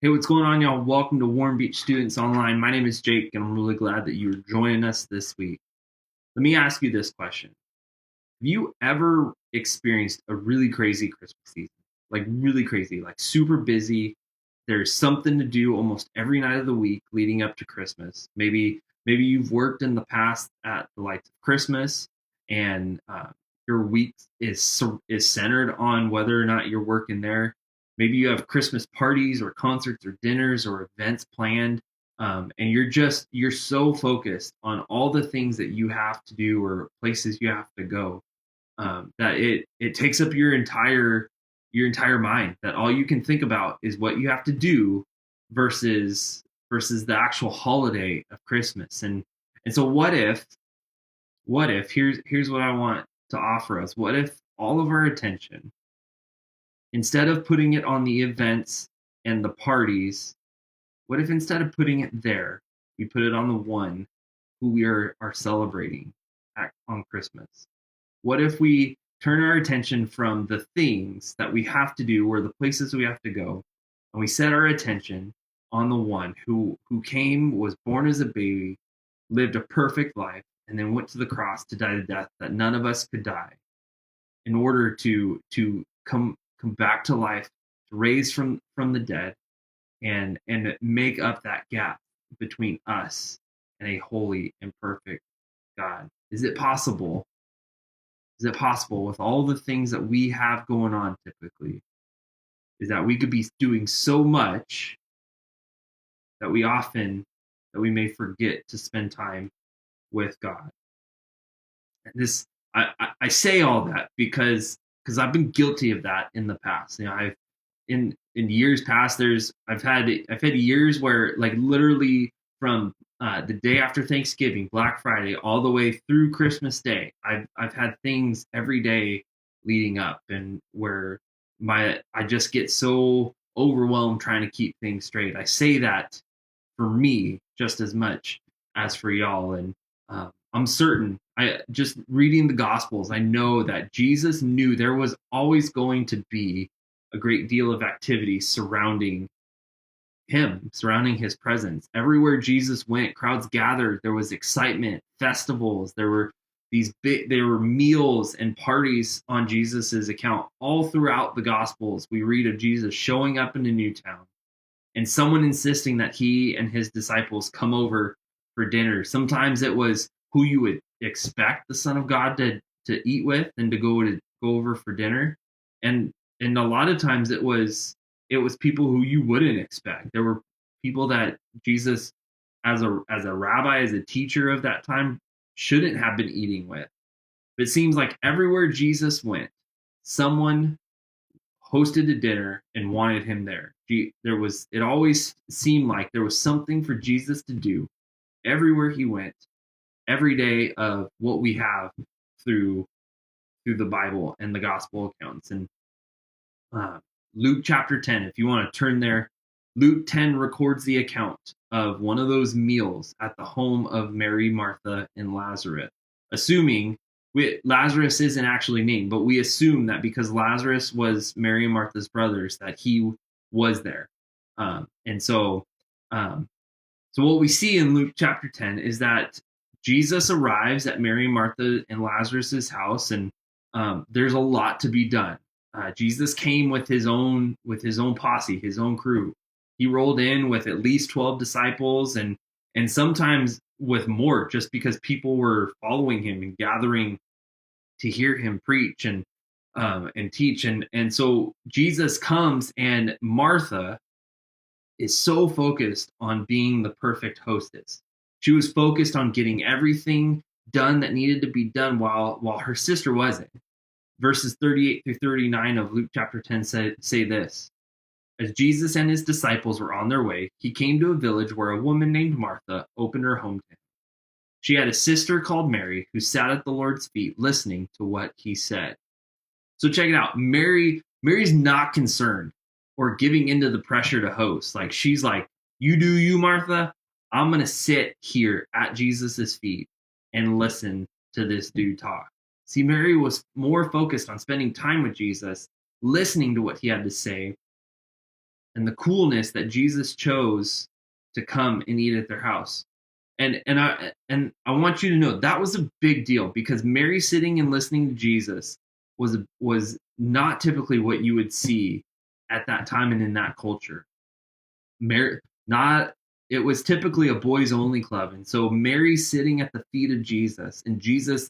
Hey, what's going on, y'all? Welcome to Warm Beach Students Online. My name is Jake, and I'm really glad that you're joining us this week. Let me ask you this question. Have you ever experienced a really crazy Christmas season? Like, really crazy, like super busy. There's something to do almost every night of the week leading up to Christmas. Maybe you've worked in the past at the lights of Christmas, and your week is centered on whether or not you're working there. Maybe you have Christmas parties or concerts or dinners or events planned, and you're so focused on all the things that you have to do or places you have to go, that it takes up your entire mind. That all you can think about is what you have to do versus the actual holiday of Christmas. And so what if here's what I want to offer us. What if all of our attention, instead of putting it on the events and the parties, what if instead of putting it there, we put it on the one who we are celebrating on Christmas? What if we turn our attention from the things that we have to do or the places we have to go, and we set our attention on the one who came, was born as a baby, lived a perfect life, and then went to the cross to die the death that none of us could die, in order to come back to life, to raise from the dead, and make up that gap between us and a holy and perfect God. Is it possible with all the things that we have going on typically, is that we could be doing so much that we may forget to spend time with God? And this I say all that because I've been guilty of that in the past. I've in years past, I've had years where, like, literally from the day after Thanksgiving, Black Friday, all the way through Christmas Day, I've had things every day leading up, and where my I just get so overwhelmed trying to keep things straight. I say that for me just as much as for y'all, and I'm certain. I just reading the Gospels, I know that Jesus knew there was always going to be a great deal of activity surrounding him, surrounding his presence. Everywhere Jesus went, crowds gathered. There was excitement, festivals. There were meals and parties on Jesus's account. All throughout the Gospels, we read of Jesus showing up in a new town and someone insisting that he and his disciples come over for dinner. Sometimes it was who you would expect the Son of God to eat with and to go over for dinner, and a lot of times it was people who you wouldn't expect. There were people that Jesus, as a rabbi, as a teacher of that time, shouldn't have been eating with. But it seems like everywhere Jesus went, someone hosted a dinner and wanted him there. It always seemed like there was something for Jesus to do everywhere he went, every day of what we have through the Bible and the gospel accounts. And uh, Luke chapter 10, if you want to turn there, Luke 10 records the account of one of those meals at the home of Mary, Martha, and Lazarus. Lazarus isn't actually named, but we assume that because Lazarus was Mary and Martha's brothers, that he was there. And so what we see in Luke chapter 10 is that Jesus arrives at Mary, Martha, and Lazarus's house, and there's a lot to be done. Jesus came with his own posse, his own crew. He rolled in with at least 12 disciples, and sometimes with more, just because people were following him and gathering to hear him preach and teach. And so Jesus comes, and Martha is so focused on being the perfect hostess. She was focused on getting everything done that needed to be done while her sister wasn't. Verses 38 through 39 of Luke chapter 10 say this. As Jesus and his disciples were on their way, he came to a village where a woman named Martha opened her home to him. She had a sister called Mary who sat at the Lord's feet listening to what he said. So check it out. Mary's not concerned or giving into the pressure to host. Like, she's like, you do you, Martha. I'm going to sit here at Jesus's feet and listen to this dude talk. See, Mary was more focused on spending time with Jesus, listening to what he had to say, and the coolness that Jesus chose to come and eat at their house. And I want you to know that was a big deal, because Mary sitting and listening to Jesus was not typically what you would see at that time and in that culture. Mary, not it was typically a boys only club, and so Mary sitting at the feet of Jesus, and Jesus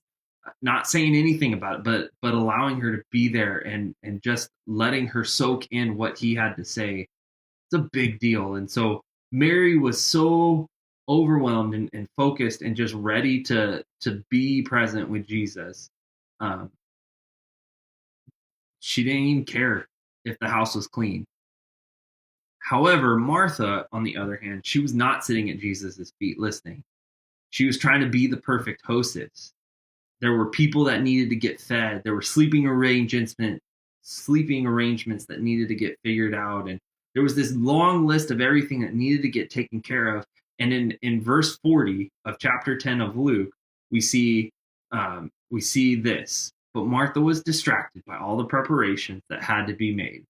not saying anything about it, but allowing her to be there, and just letting her soak in what he had to say. It's a big deal. And so Mary was so overwhelmed and focused and just ready to be present with Jesus. Um, she didn't even care if the house was clean. However, Martha, on the other hand, she was not sitting at Jesus's feet listening. She was trying to be the perfect hostess. There were people that needed to get fed. There were sleeping arrangements that needed to get figured out, and there was this long list of everything that needed to get taken care of. And in verse 40 of chapter 10 of Luke, we see this. But Martha was distracted by all the preparations that had to be made.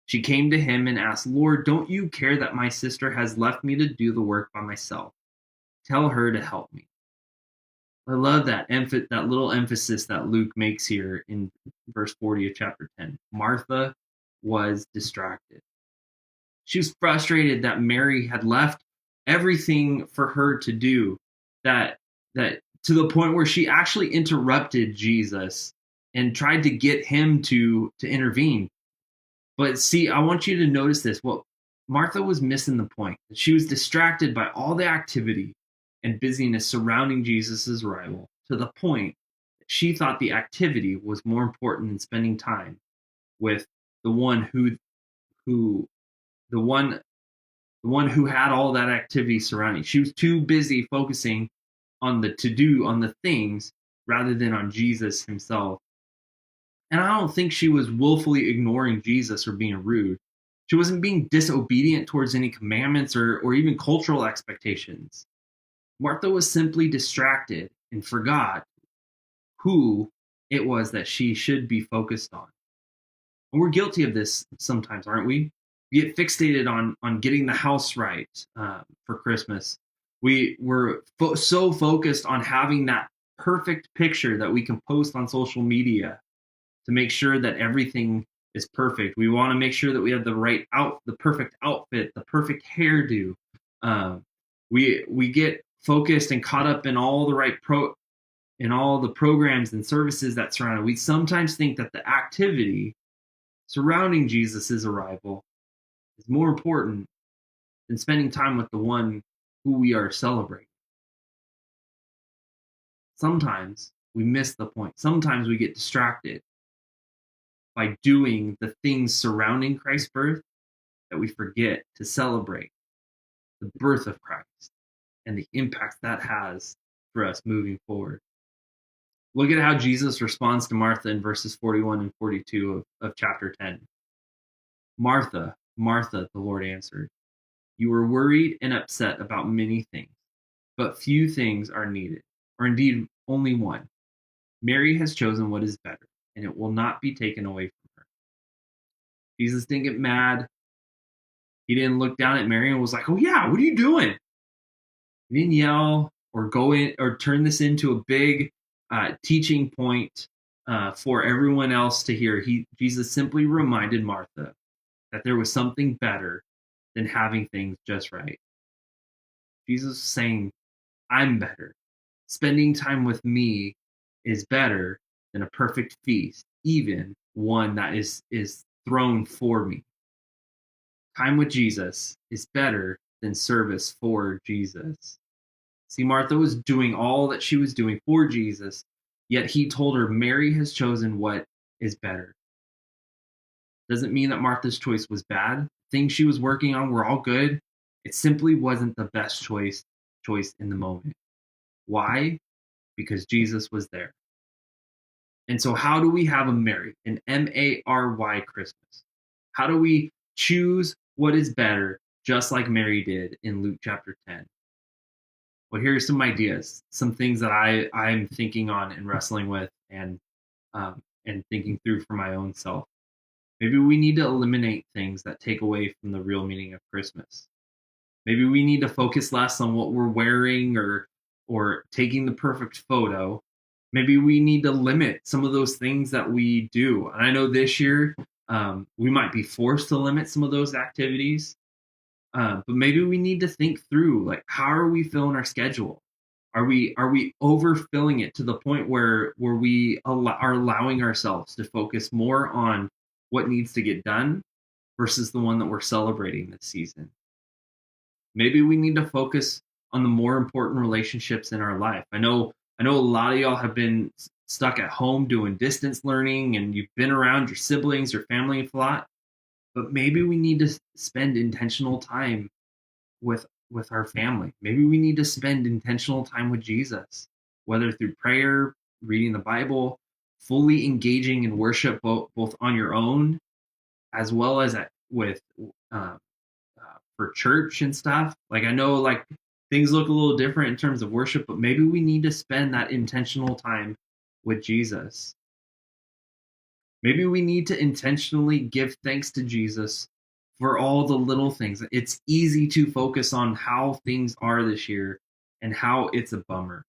She came to him and asked, "Lord, don't you care that my sister has left me to do the work by myself? Tell her to help me." I love that little emphasis that Luke makes here in verse 40 of chapter 10. Martha was distracted. She was frustrated that Mary had left everything for her to do, that that to the point where she actually interrupted Jesus and tried to get him to intervene. But see, I want you to notice this. What Martha was missing the point. She was distracted by all the activity and busyness surrounding Jesus' arrival, to the point that she thought the activity was more important than spending time with the one who the one the one who had all that activity surrounding. She was too busy focusing on the to do, on the things, rather than on Jesus himself. And I don't think she was willfully ignoring Jesus or being rude. She wasn't being disobedient towards any commandments or even cultural expectations. Martha was simply distracted and forgot who it was that she should be focused on. And we're guilty of this sometimes, aren't we? We get fixated on getting the house right for Christmas. We're so focused on having that perfect picture that we can post on social media to make sure that everything is perfect. We want to make sure that we have the perfect outfit, the perfect hairdo. We get focused and caught up in all the programs and services that surround it. We sometimes think that the activity surrounding Jesus's arrival is more important than spending time with the one who we are celebrating. Sometimes we miss the point. Sometimes we get distracted by doing the things surrounding Christ's birth, that we forget to celebrate the birth of Christ and the impact that has for us moving forward. Look at how Jesus responds to Martha in verses 41 and 42 of chapter 10. "Martha, Martha," the Lord answered, "you are worried and upset about many things, but few things are needed, or indeed only one. Mary has chosen what is better, and it will not be taken away from her." Jesus didn't get mad. He didn't look down at Mary and was like, "Oh yeah, what are you doing?" He didn't yell or go in or turn this into a big teaching point for everyone else to hear. Jesus simply reminded Martha that there was something better than having things just right. Jesus is saying, "I'm better. Spending time with me is better than a perfect feast, even one that is thrown for me. Time with Jesus is better than service for Jesus." See, Martha was doing all that she was doing for Jesus, yet he told her, "Mary has chosen what is better." Doesn't mean that Martha's choice was bad. Things she was working on were all good. It simply wasn't the best choice in the moment. Why? Because Jesus was there. And so how do we have a Mary, an Mary Christmas? How do we choose what is better, just like Mary did in Luke chapter 10? Well, here are some ideas, some things that I'm thinking on and wrestling with and thinking through for my own self. Maybe we need to eliminate things that take away from the real meaning of Christmas. Maybe we need to focus less on what we're wearing or taking the perfect photo. Maybe we need to limit some of those things that we do. And I know this year we might be forced to limit some of those activities, but maybe we need to think through like how are we filling our schedule? Are we overfilling it to the point where we are allowing ourselves to focus more on what needs to get done versus the one that we're celebrating this season? Maybe we need to focus on the more important relationships in our life. I know a lot of y'all have been stuck at home doing distance learning and you've been around your siblings, your family a lot, but maybe we need to spend intentional time with our family. Maybe we need to spend intentional time with Jesus, whether through prayer, reading the Bible, fully engaging in worship both on your own as well as with uh, for church and stuff. Like I know like things look a little different in terms of worship, but maybe we need to spend that intentional time with Jesus. Maybe we need to intentionally give thanks to Jesus for all the little things. It's easy to focus on how things are this year and how it's a bummer.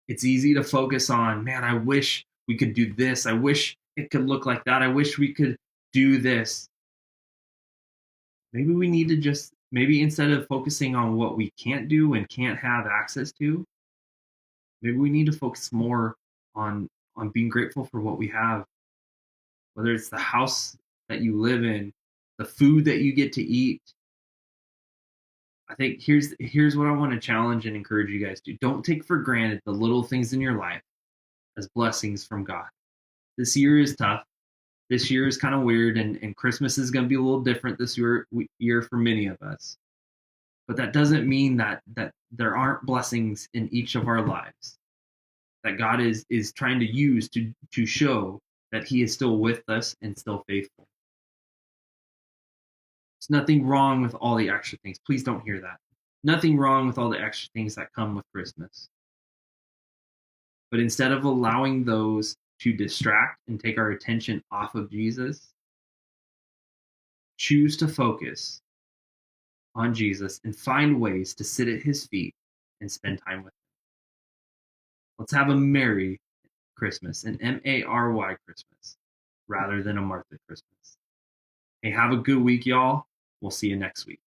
It's easy to focus on, man, I wish we could do this. I wish it could look like that. I wish we could do this. Maybe we need to just, maybe instead of focusing on what we can't do and can't have access to, maybe we need to focus more on being grateful for what we have, whether it's the house that you live in, the food that you get to eat. I think here's what I want to challenge and encourage you guys to. Don't take for granted the little things in your life as blessings from God. This year is tough. This year is kind of weird, and Christmas is going to be a little different this year for many of us. But that doesn't mean that there aren't blessings in each of our lives that God is trying to use to show that He is still with us and still faithful. There's nothing wrong with all the extra things. Please don't hear that. Nothing wrong with all the extra things that come with Christmas. But instead of allowing those to distract and take our attention off of Jesus, choose to focus on Jesus and find ways to sit at His feet and spend time with Him. Let's have a Merry Christmas, an Mary Christmas, rather than a Martha Christmas. Hey, have a good week, y'all. We'll see you next week.